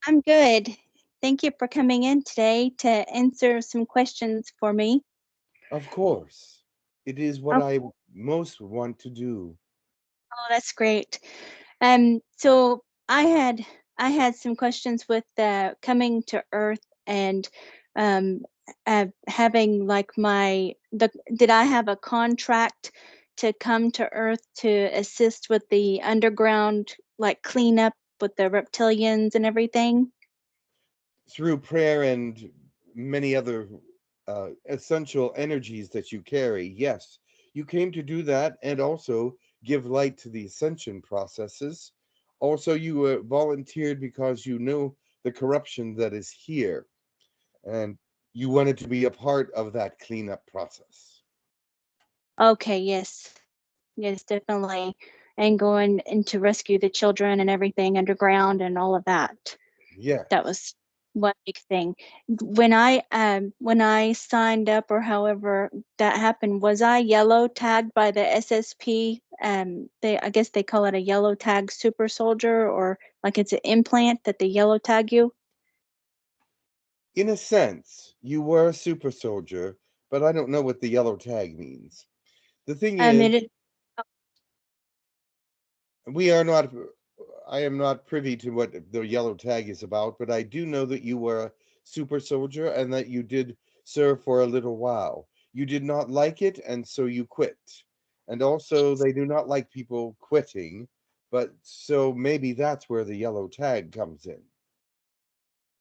I'm good. Thank you for coming in today to answer some questions for me. Of course. It is what Oh, I most want to do. that's great. So I had some questions with coming to Earth and um, having like did I have a contract to come to Earth to assist with the underground like cleanup with the reptilians and everything? Through prayer and many other essential energies that you carry, yes, you came to do that and also give light to the ascension processes. Also, you volunteered because you know the corruption that is here and you wanted to be a part of that cleanup process. Okay, yes, definitely. And going in to rescue the children and everything underground and all of that. That Yes. was one big thing. When I signed up or however that happened, was I yellow tagged by the SSP? I guess they call it a yellow tag super soldier, or like it's an implant that they yellow tag you. In a sense, you were a super soldier, but I don't know what the yellow tag means. The thing is, It is. we are not, I am not privy to what the yellow tag is about, but I do know that you were a super soldier and that you did serve for a little while. You did not like it, and so you quit. And also, they do not like people quitting, but so maybe that's where the yellow tag comes in.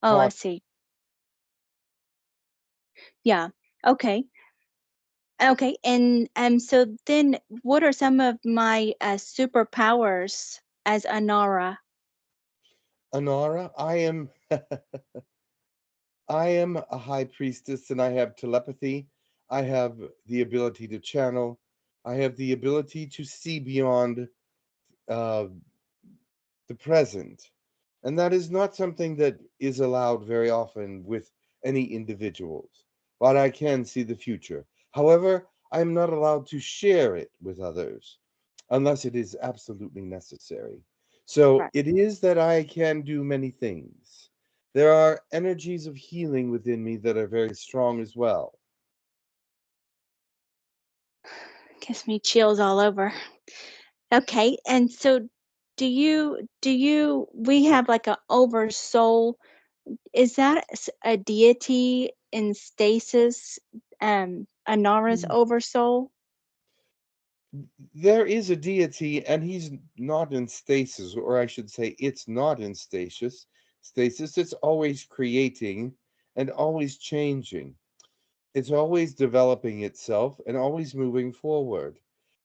Oh, I see. Yeah. Okay. Okay, and so then what are some of my superpowers as AnaRa? Anara, I am a high priestess and I have telepathy. I have the ability to channel. I have the ability to see beyond uh, the present. And that is not something that is allowed very often with any individuals. But I can see the future. However, I am not allowed to share it with others unless it is absolutely necessary. So Right. it is that I can do many things. There are energies of healing within me that are very strong as well. Gives me chills all over. Okay, and so we have like a oversoul. Is that a deity in stasis? Anara's oversoul? There is a deity, and he's not in stasis, or I should say, it's not in stasis. Stasis, it's always creating and always changing. It's always developing itself and always moving forward.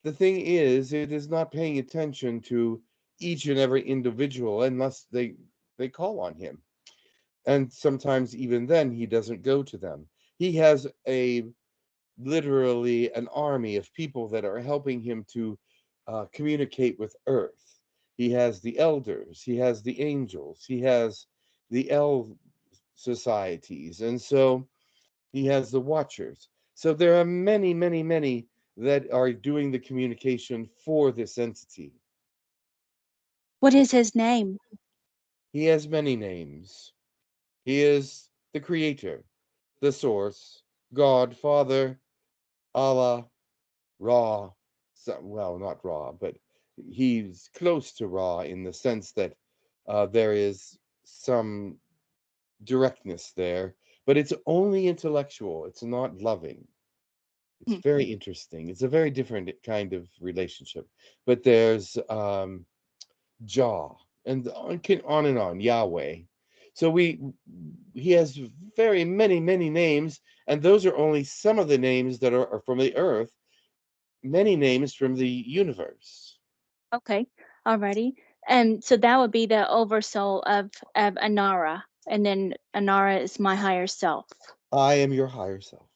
The thing is, it is not paying attention to each and every individual unless they call on him. And sometimes even then he doesn't go to them. He has a literally an army of people that are helping him to communicate with Earth. He has the elders, he has the angels, he has the societies, and so he has the watchers. So there are many, many, many that are doing the communication for this entity. What is his name? He has many names. He is the creator, the source, God, Father, Allah, Ra. Well, not Ra, but he's close to Ra in the sense that there is some directness there, but it's only intellectual. It's not loving. It's Hmm. very interesting. It's a very different kind of relationship. But there's Jah and on and on, Yahweh. So he has very many, many names, and those are only some of the names that are from the earth, many names from the universe. Okay, alrighty. And so that would be the oversoul of Anara, and then Anara is my higher self. I am your higher self.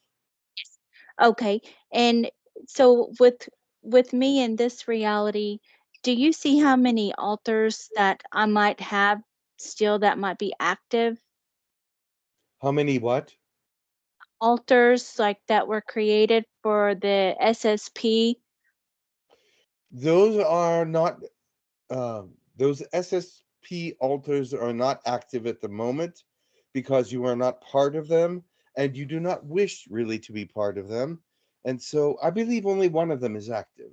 Okay, and so with me in this reality, do you see how many altars that I might have still that might be active? How many what? Altars like that were created for the SSP? Those are not those SSP. SSP altars are not active at the moment because you are not part of them and you do not wish really to be part of them. And so I believe only one of them is active.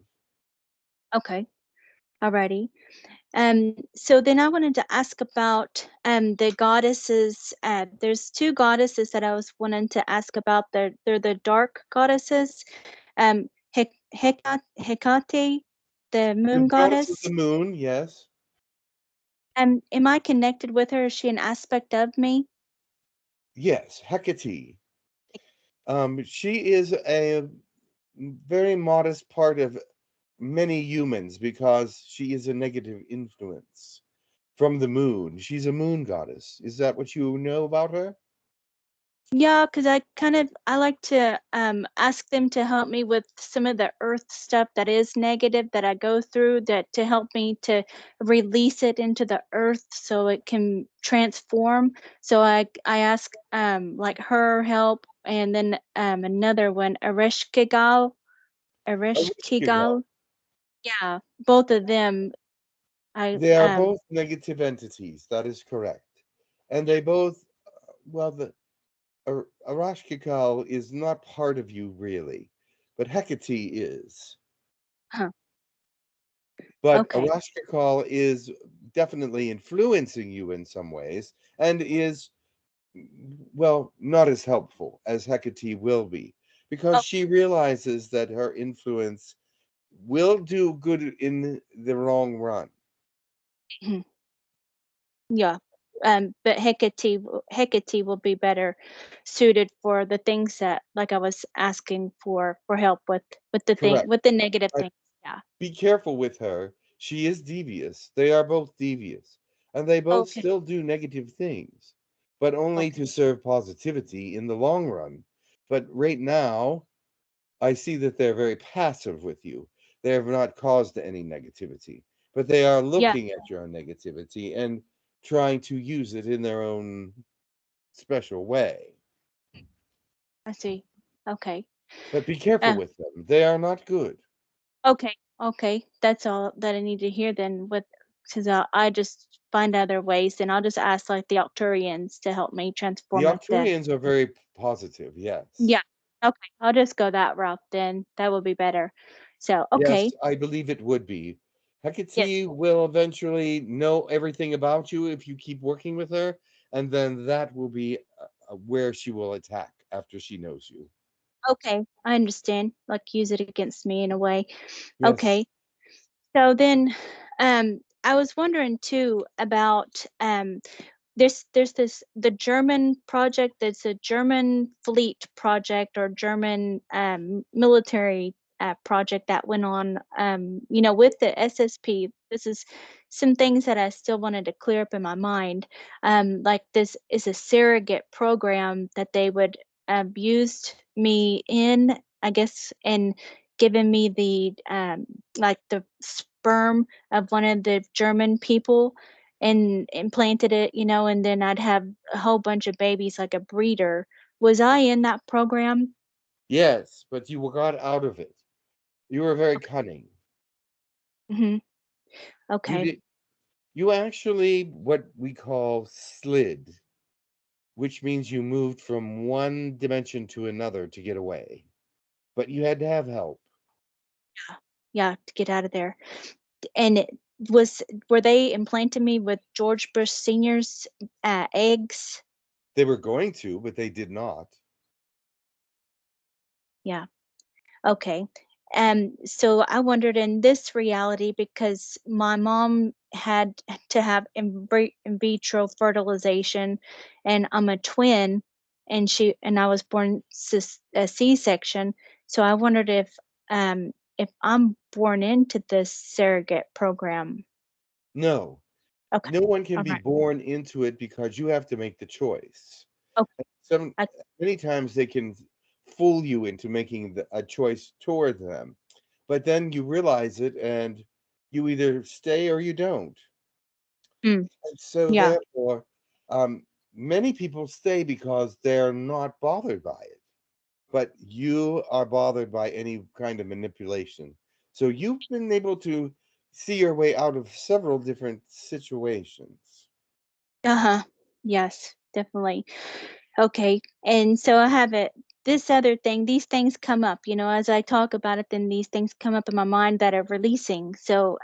Okay. Alrighty. So then I wanted to ask about the goddesses. There's two goddesses that I was wanting to ask about. They're the dark goddesses. Hecate, the The moon goddess of the goddess. moon, yes. Am I connected with her? Is she an aspect of me? Yes, Hecate. She is a very modest part of many humans because she is a negative influence from the moon. She's a moon goddess. Is that what you know about her? Yeah, because I like to ask them to help me with some of the earth stuff that is negative that I go through, that to help me to release it into the earth so it can transform. So I ask like her help, and then another one, Ereshkigal. Ereshkigal. Yeah, both of them. I They are both negative entities. That is correct. And they both, well, the Ereshkigal is not part of you really, but Hecate is. huh, But okay. Ereshkigal is definitely influencing you in some ways and is, well, not as helpful as Hecate will be because Oh, she realizes that her influence will do good in the long run. mhm, yeah. But Hecate will be better suited for the things that, like I was asking for help with the thing Correct. with the negative But things. Yeah. be careful with her. She is devious. They are both devious. And they both Okay. still do negative things, but only Okay. to serve positivity in the long run. But right now, I see that they're very passive with you. They have not caused any negativity, but they are Yeah, looking at your negativity and trying to use it in their own special way. I see. Okay. But be careful Uh, with them. They are not good. okay. Okay. That's all that I need to hear then. With because I just find other ways, and I'll just ask like the Arcturians to help me The transform it. Then. Arcturians are very positive, yes. Yeah. Okay. I'll just go that route then. That will be better. So Yes, okay. I believe it would be. Yes. Hecate will eventually know everything about you if you keep working with her, and then that will be where she will attack after she knows you. Okay. I understand. Like use it against me in a way. Yes, Okay. So then, I was wondering too about there's this the German project. That's a German fleet project or German military project that went on. With the SSP. This is some things that I still wanted to clear up in my mind. Like this is a surrogate program that they would used me in, I guess, and given me the like the sperm of one of the German people and implanted it, and then I'd have a whole bunch of babies like a breeder. Was I in that program? yes, but you got out of it. You were very Okay. cunning. Mhm. You Okay. did. You actually what we call slid, which means you moved from one dimension to another to get away. But you had to have help. Yeah. Yeah, to get out of there. And it was were they implanting me with George Bush Senior's eggs? They were going to, but they did not. Yeah. Okay. So I wondered in this reality because my mom had to have in vitro fertilization, and I'm a twin, and I was born a C-section. So I wondered if I'm born into this surrogate program. No, Okay. no one can All be right. born into it because you have to make the choice. Okay. Some I, many times they can fool you into making a choice toward them, but then you realize it and you either stay or you don't. mm, And so yeah. therefore, um, many people stay because they're not bothered by it, but you are bothered by any kind of manipulation. So you've been able to see your way out of several different situations. Uh-huh. Yes, definitely. Okay. And so I have it this other thing, these things come up, as I talk about it, then these things come up in my mind that are releasing. So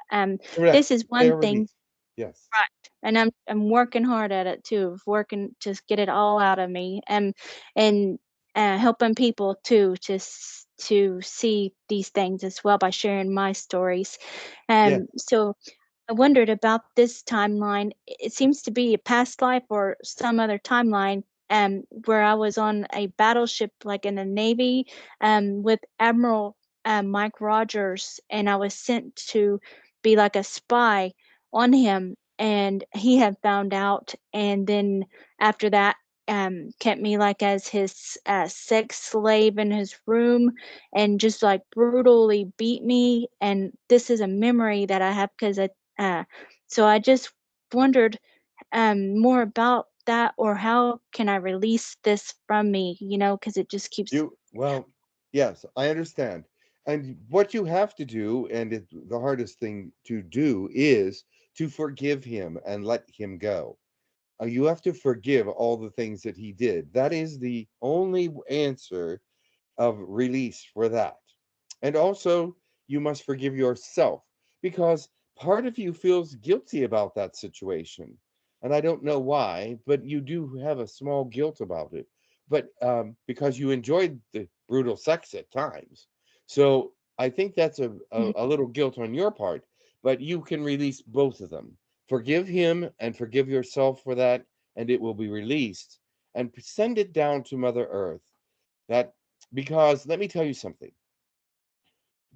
Correct. this is They one are thing. released. Yes. Right. And I'm working hard at it too, of working to get it all out of me, and helping people too to see these things as well by sharing my stories. Yes. So I wondered about this timeline. It seems to be a past life or some other timeline, where I was on a battleship, like in the Navy, with Admiral Mike Rogers, and I was sent to be like a spy on him, and he had found out, and then after that, kept me like as his sex slave in his room, and just like brutally beat me. And this is a memory that I have because uh, so I just wondered more about that, or how can I release this from me, because it just keeps. Well, yes, I understand. And what you have to do, and the hardest thing to do, is to forgive him and let him go. You have to forgive all the things that he did. That is the only answer of release for that. And also, you must forgive yourself because part of you feels guilty about that situation. And I don't know why, but you do have a small guilt about it. But because you enjoyed the brutal sex at times. So I think that's Mhm. a little guilt on your part, but you can release both of them. Forgive him and forgive yourself for that, and it will be released. And send it down to Mother Earth. That because let me tell you something.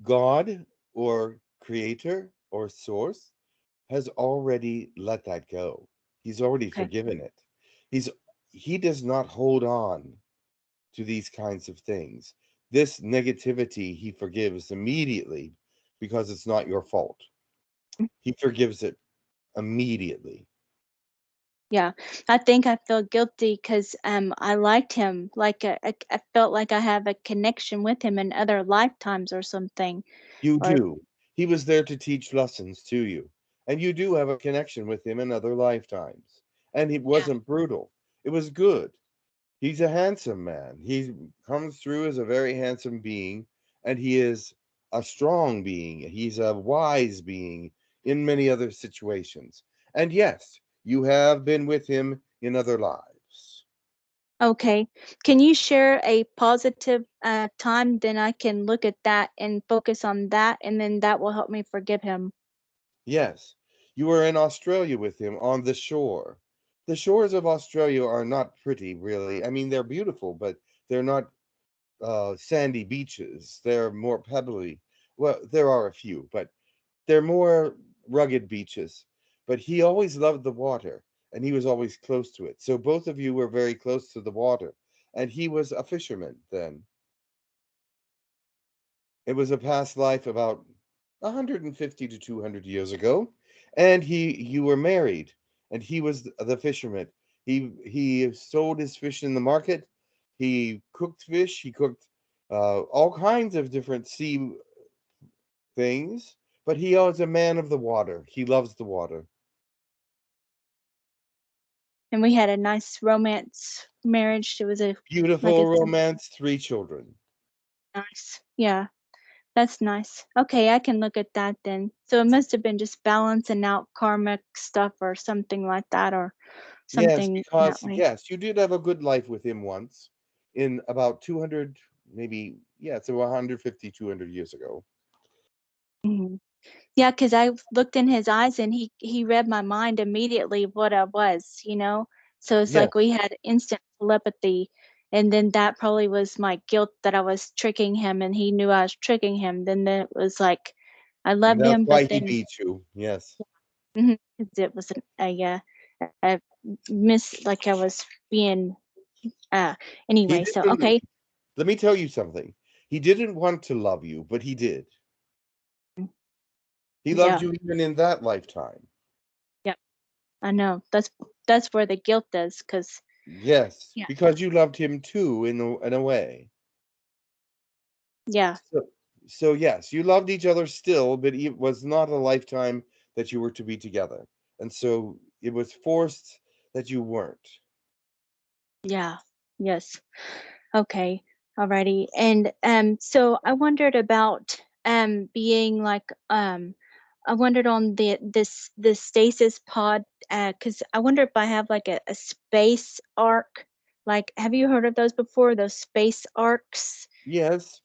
God or creator or source has already let that go. He's already Okay. forgiven it. He's he does not hold on to these kinds of things. This negativity he forgives immediately because it's not your fault. He forgives it immediately. Yeah, I think I feel guilty because I liked him. Like I felt like I have a connection with him in other lifetimes or something. You Or do. He was there to teach lessons to you. And you do have a connection with him in other lifetimes. And it yeah. wasn't brutal. It was good. He's a handsome man. He comes through as a very handsome being, and he is a strong being. He's a wise being in many other situations. And yes, you have been with him in other lives. Okay. Can you share a positive time? Then I can look at that and focus on that, and then that will help me forgive him. Yes, you were in Australia with him on the shore. The shores of Australia are not pretty, really. I mean, they're beautiful, but they're not sandy beaches. They're more pebbly. Well, there are a few, but they're more rugged beaches. But he always loved the water, and he was always close to it. So both of you were very close to the water. And he was a fisherman then. It was a past life about 150 to 200 years ago, and you were married, and he was the fisherman. He sold his fish in the market. He cooked fish. He cooked all kinds of different sea things, but he was a man of the water. He loves the water. And we had a nice romance marriage. It was a like Beautiful a romance, 3 children. nice. Yeah, that's nice. Okay, I can look at that then. So it must have been just balancing out karmic stuff or something like that, or Yes, something that because way. yes, you did have a good life with him once in about 200, maybe, yeah, it's about 150, 200 years ago. Mhm. Yeah, because I looked in his eyes and he read my mind immediately of what I was. So it's Yes, like we had instant telepathy, and then that probably was my guilt that I was tricking him, and he knew I was tricking him. Then it was like I and loved that's him, but why he then beat you. Yes. 'cause it was a miss, like I was being uh He anyway. So didn't, okay, let me tell you something. He didn't want to love you, but he did. He loved yeah, you even in that lifetime. yeah, I know. That's where the guilt is, because Yes, yeah, because you loved him too in a way. yeah. So, So yes, you loved each other still, but it was not a lifetime that you were to be together, and so it was forced that you weren't. Yeah. Yes. Okay. Alrighty. And so I wondered about being like I wondered on the stasis pod because I wonder if I have like a space arc. Like, have you heard of those before? Those space arcs? Yes,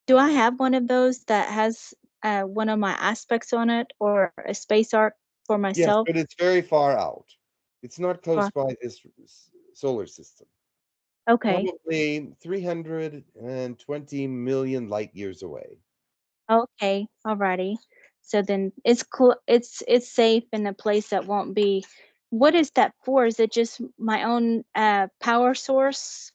Do I have one of those that has one of my aspects on it, or a space arc for yes, myself? but it's very far out. It's not close Or, by this solar system. okay. Probably 320 million light years away. Okay, alrighty. So then it's safe in a place that won't be. What is that for? Is it just my own power source?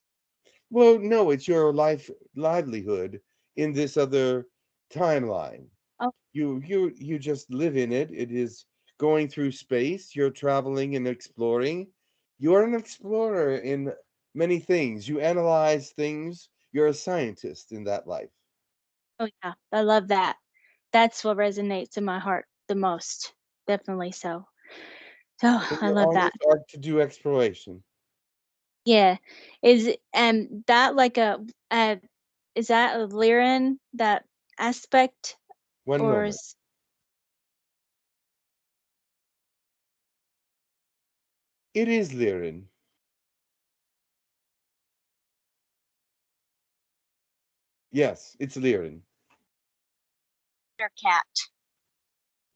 Well, no, it's your livelihood in this other timeline. Oh, You just live in it. It is going through space. You're traveling and exploring. You're an explorer in many things. You analyze things. You're a scientist in that life. oh yeah, I love that. That's what resonates in my heart the most. Definitely so. So And I you're love on this that. ark to do exploration. Yeah. Is that like uh is that a Lyran, that aspect, One or moment. is It is Lyran. Yes, it's Lyran. your cat?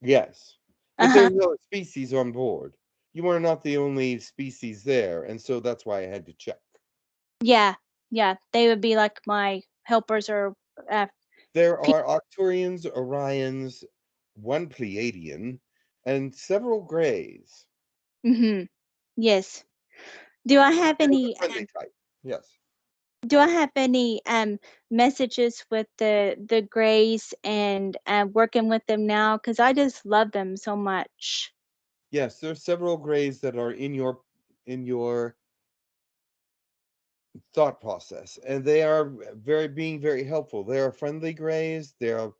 Yes. But Uh-huh. there's no species on board. You are not the only species there, and so that's why I had to check. Yeah. Yeah, they would be like my helpers or uh There are Arcturians, Orions, one Pleiadian, and several Greys. Mhm. Yes. Do I have They're the any friendly type. Yes. messages with the Greys and working with them now? Because I just love them so much. Yes, there's several Greys that are in your thought process, and they are very helpful. They are friendly Greys. The,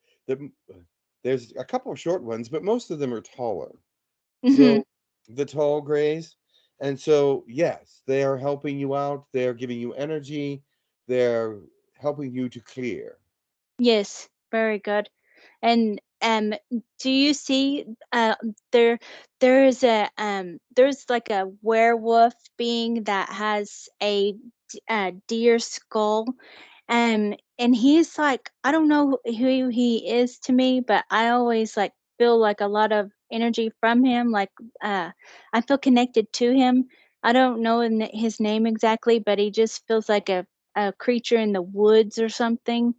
there's a couple of short ones, but most of them are taller. Mhm. So the tall Greys, and so yes, they are helping you out. They are giving you energy. They're helping you to clear. Yes, very good. And do you see there there's like a werewolf being that has a deer skull, and he's like, I don't know who he is to me, but I always like feel like a lot of energy from him, like uh I feel connected to him. I don't know his name exactly, but he just feels like a creature in the woods or something.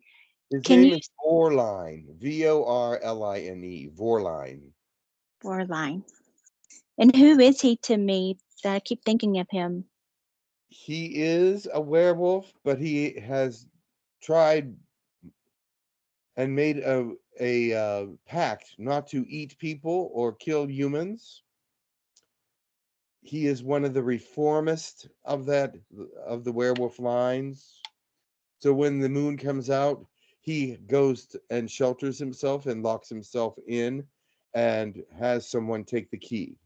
His Can you name is Vorline, Vorline, Vorline. Borderline. And who is he to me that I keep thinking of him? He is a werewolf, but he has tried and made a pact not to eat people or kill humans. He is one of the reformists of the werewolf lines. So when the moon comes out, he goes and shelters himself and locks himself in and has someone take the key.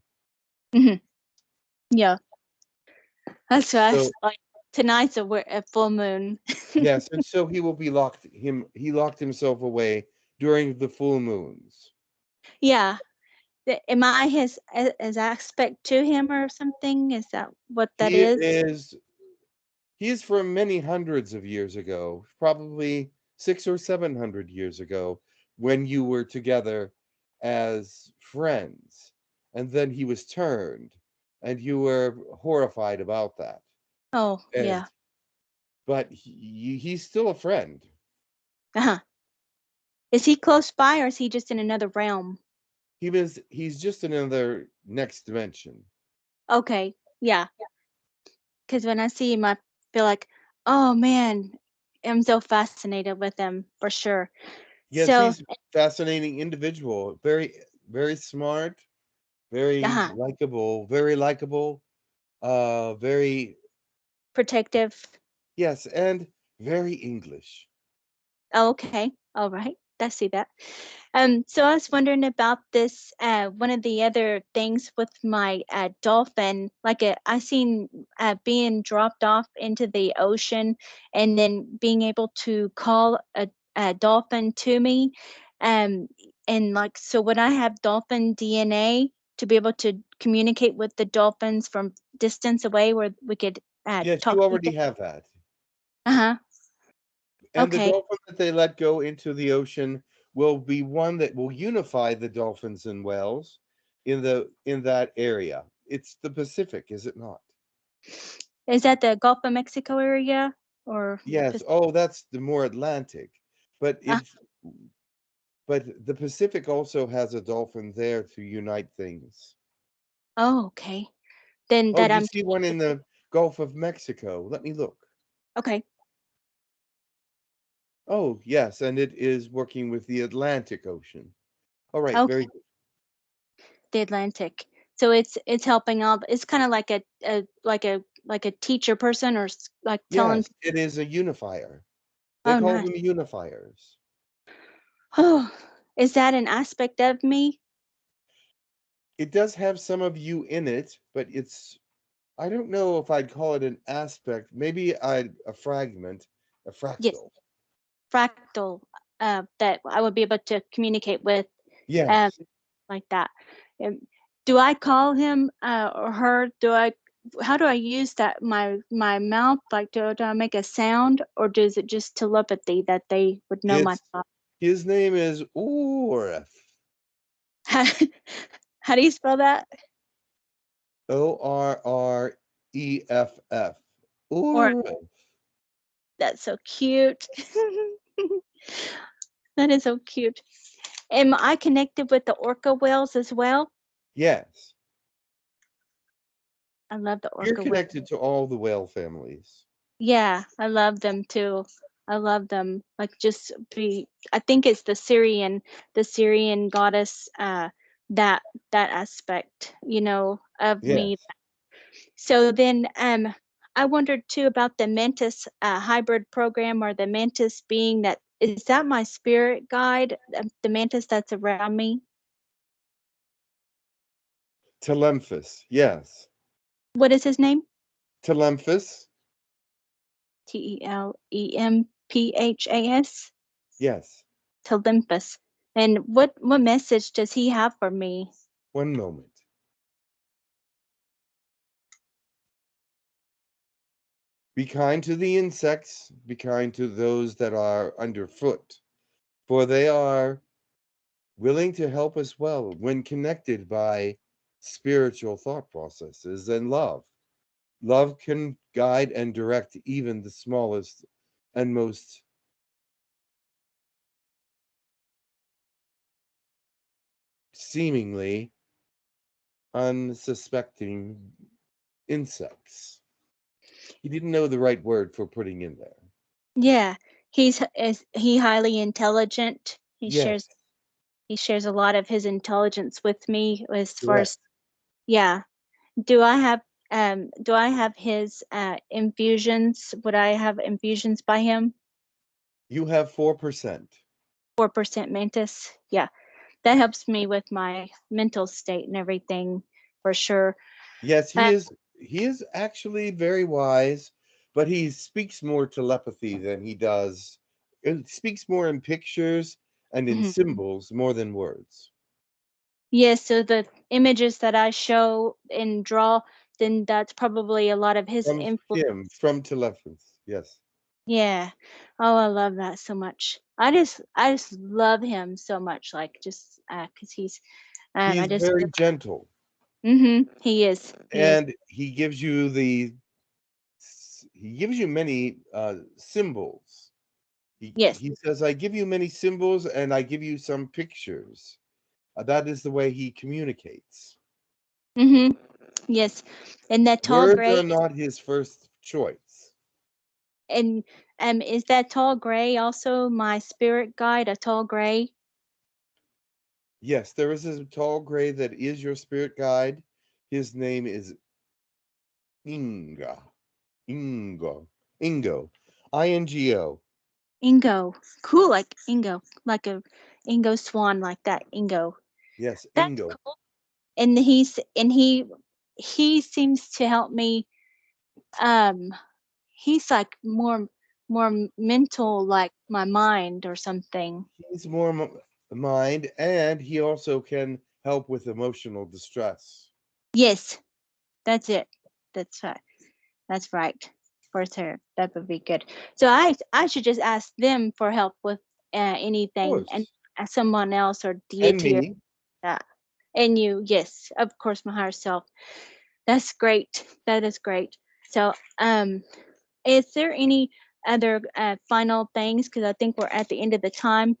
Mhm. Yeah, that's what So like tonight's a full moon. yes, and so he will be he locked himself away during the full moons. Yeah. Am I his aspect to him or something? Is that what that He is? is he is from many hundreds of years ago, probably 600 or 700 years ago, when you were together as friends, and then he was turned, and you were horrified about that. Oh, And yeah. but he's still a friend. Uh-huh. Is he close by or is he just in another realm? He's just in another next dimension. Okay. Yeah. Because when I see him, I feel like, oh man, I'm so fascinated with him for sure. Yes, So, he's a fascinating individual, very smart, uh-huh. very likable, very Protective. yes, and very English. Oh, okay. All right, I see that. So I was wondering about this. One of the other things with my dolphin, like I seen being dropped off into the ocean, and then being able to call a dolphin to me, um, and like so, would I have dolphin DNA to be able to communicate with the dolphins from distance away, where we could Yes, talk you to each already other? have that. Uh huh. And the Okay. dolphin that they let go into the ocean will be one that will unify the dolphins and whales in that area. It's the Pacific, is it not? Is that the Gulf of Mexico area or? Yes. Oh, that's the more Atlantic. But Uh, it's but the Pacific also has a dolphin there to unite things. oh, okay. Then Oh, that you I'm see one in the Gulf of Mexico. Let me look. okay. Oh, yes, and it is working with the Atlantic Ocean. All right, Okay, very good. the Atlantic. So it's helping out. It's kind of like a teacher person or like telling. Yes, it is a unifier. They Oh, call nice. them unifiers. Oh, is that an aspect of me? It does have some of you in it, but I don't know if I'd call it an aspect, maybe a fragment, a Yes, fractal. fractal. That I would be able to communicate with. Um, Yes. like that. Um, do I call him or her? Do I? How do I use that? My mouth? Like, do I make a sound, or does it just telepathy that they would know my It's thoughts? his name is Orreff. How, how do you spell that? Orreff. Or Orreff. that's so cute. That is so cute. Am I connected with the orca whales as well? Yes. I love the You're orca whale. connected to all the whale families. Yeah, I love them too. I love them. Like just be I think it's the Syrian goddess that that aspect, of me. Yes. So then I wondered too about the Mantis hybrid program or the Mantis being that is that my spirit guide, the Mantis that's around me? Telemphis. Yes. What is his name? Telemphis. Telemphas. Yes. Telemphus. And what message does he have for me? One moment. Be kind to the insects, be kind to those that are underfoot, for they are willing to help us well when connected by spiritual thought processes and love. Love can guide and direct even the smallest and most seemingly unsuspecting insects. He didn't know the right word for putting in there. Yeah, is he highly intelligent? Yes, He shares a lot of his intelligence with me as far correct. as yeah. Do I have his infusions? Would I have infusions by him? You have 4%. 4% mantis. Yeah, that helps me with my mental state and everything for sure. Yes, Uh, he is actually very wise, but he speaks more telepathy than he does. It speaks more in pictures and in mhm. symbols more than words. Yeah, so the images that I show and draw, then that's probably a lot of his From influence. him, from telepathy. Yes. Yeah. Oh, I love that so much. I just love him so much, like just because he's I He's just very gentle he is. He is. and he gives you many symbols. Yes. He says, I give you many symbols and I give you some pictures. That is the way he communicates. Mm-hmm. Yes. And that tall Words gray are not his first choice. and is that tall gray also my spirit guide, a tall gray? Yes, there is a tall gray that is your spirit guide. His name is Inga. Ingo. Ingo. Ingo. Ingo. Cool, like Ingo. Like a Ingo swan, like that. Ingo. Yes, That's Ingo. cool. And he seems to help me. Um, he's like more mental, like my mind or something. He's more mind, and he also can help with emotional distress. Yes, that's it. That's right. That's right. For sure, that would be good. So I should just ask them for help with Of anything, and course. someone else or And deity or me. that. And you, yes, of course, my higher self. That's great. That is great. So, is there any other final things? Because I think we're at the end of the time.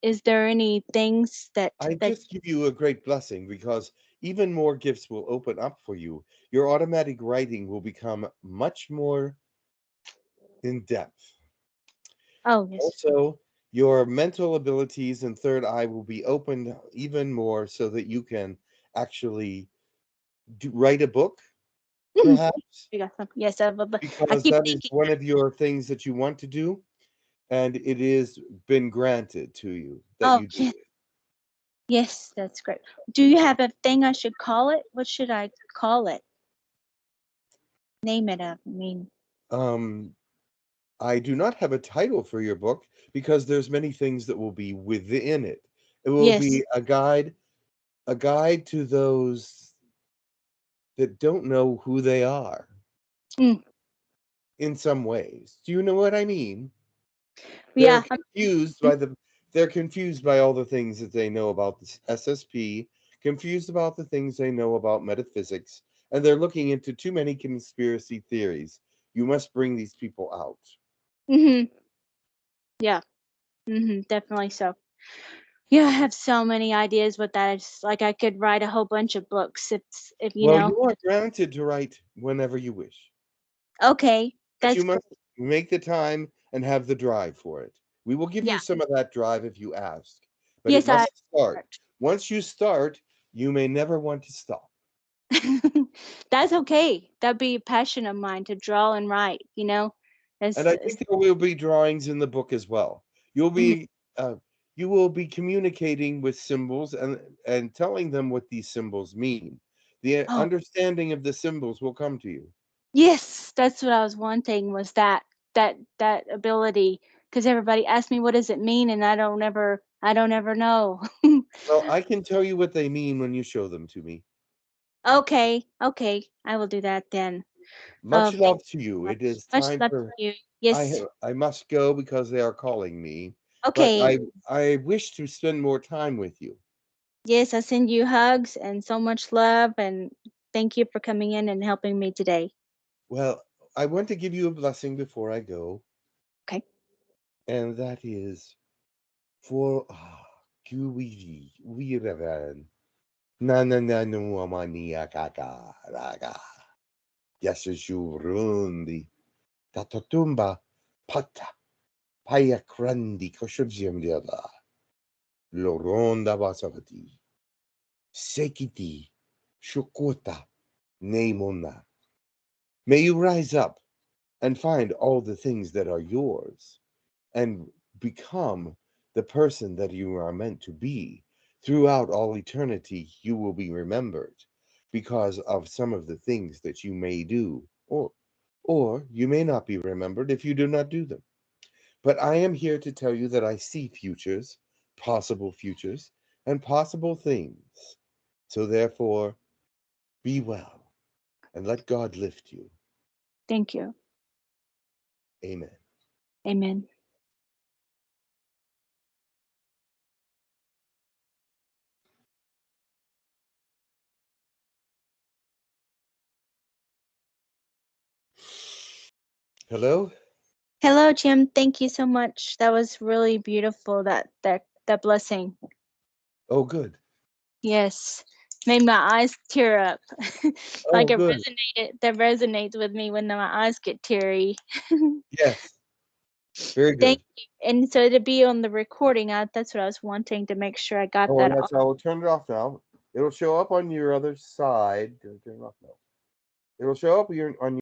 Is there any things I that? just give you a great blessing because even more gifts will open up for you. Your automatic writing will become much more in depth. Oh yes. Also, your mental abilities and third eye will be opened even more so that you can actually write a book, perhaps, You got some. Yes, I because keep that is thinking. one of your things that you want to do, and it is been granted to you that Oh you do yes, yes, that's great. Do you have a thing I should call it? What should I call it? Name it. I mean. it. I do not have a title for your book because there's many things that will be within it. It will Yes. be a guide to those that don't know who they are Mm. in some ways. Do you know what I mean? They're Yeah. confused by they're confused by all the things that they know about the SSP, confused about the things they know about metaphysics, and they're looking into too many conspiracy theories. You must bring these people out. Mhm. Yeah. Definitely so. Yeah, I have so many ideas with that. It's like I could write a whole bunch of books if you Well, know. you are granted to write whenever you wish, Okay, but you that's must great. make the time and have the drive for it. We will give you Yeah. some of that drive if you ask, but it Yes, I must start. Once you start, you may never want to stop. That's okay. That'd be a passion of mine to draw and write, you know? And I think there will be drawings in the book as well. You'll Mhm. be you will be communicating with symbols and telling them what these symbols mean. The Oh, understanding of the symbols will come to you. yes, that's what I was wanting was that ability because everybody asks me what does it mean and I don't ever know. Well, I can tell you what they mean when you show them to me. Okay, okay. I will do that then. Oh, Much thank love to you. you so It much. is Much time love to for you. Yes. I must go because they are calling me, but Okay. I wish to spend more time with you. Yes, I send you hugs and so much love and thank you for coming in and helping me today. Well, I want to give you a blessing before I go, Okay. and that is for Kuwi na no amania kaka raga yasashurundi tatatumba pata paya krandi koshubzium diada loronda basavati sekiti shukota nemona. May you rise up and find all the things that are yours and become the person that you are meant to be. Throughout all eternity, you will be remembered because of some of the things that you may do, or you may not be remembered if you do not do them. But I am here to tell you that I see futures, and possible things. So therefore, be well and let God lift you. Thank you. Amen. Amen. Hello? Hello, Jim. Thank you so much. That was really beautiful. That blessing. Oh, good. Yes, made my eyes tear up. Oh, Like it good. resonated. That resonates with me when my eyes get teary. Yes, very Thank good. you. And so to be on the recording, that's what I was wanting to make sure I got Oh, that yes, off. I will turn it off now. It'll show up on your other side. Turn it off now. It'll show up on your